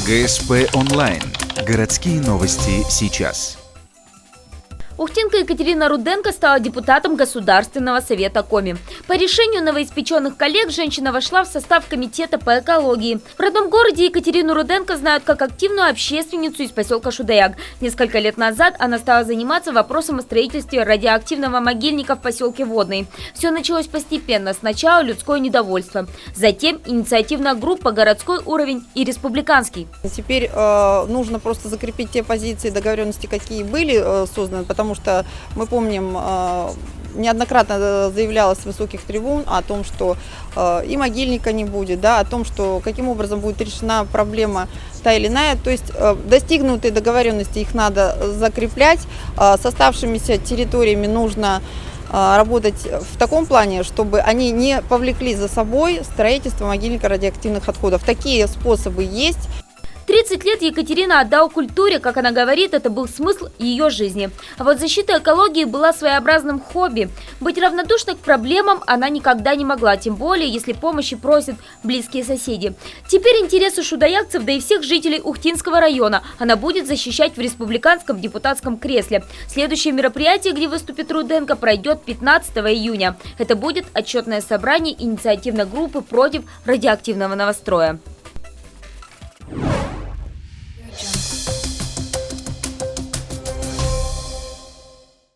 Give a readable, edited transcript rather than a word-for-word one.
ГСП онлайн. Городские новости сейчас. Ухтинка Екатерина Руденко стала депутатом Государственного совета Коми. По решению новоиспеченных коллег женщина вошла в состав комитета по экологии. В родном городе Екатерину Руденко знают как активную общественницу из поселка Шудаяк. Несколько лет назад она стала заниматься вопросом о строительстве радиоактивного могильника в поселке Водный. Все началось постепенно. Сначала людское недовольство, затем инициативная группа, городской уровень и республиканский. Теперь нужно просто закрепить те позиции, договоренности, какие были созданы, потому что мы помним, неоднократно заявлялось с высоких трибун о том, что и могильника не будет, да, о том, что каким образом будет решена проблема та или иная. То есть достигнутые договоренности их надо закреплять, с оставшимися территориями нужно работать в таком плане, чтобы они не повлекли за собой строительство могильника радиоактивных отходов. Такие способы есть. 30 лет Екатерина отдала культуре, как она говорит, это был смысл ее жизни. А вот защита экологии была своеобразным хобби. Быть равнодушной к проблемам она никогда не могла, тем более, если помощи просят близкие соседи. Теперь интересы шудаякцев, да и всех жителей Ухтинского района она будет защищать в республиканском депутатском кресле. Следующее мероприятие, где выступит Руденко, пройдет 15 июня. Это будет отчетное собрание инициативной группы против радиоактивного новостроя.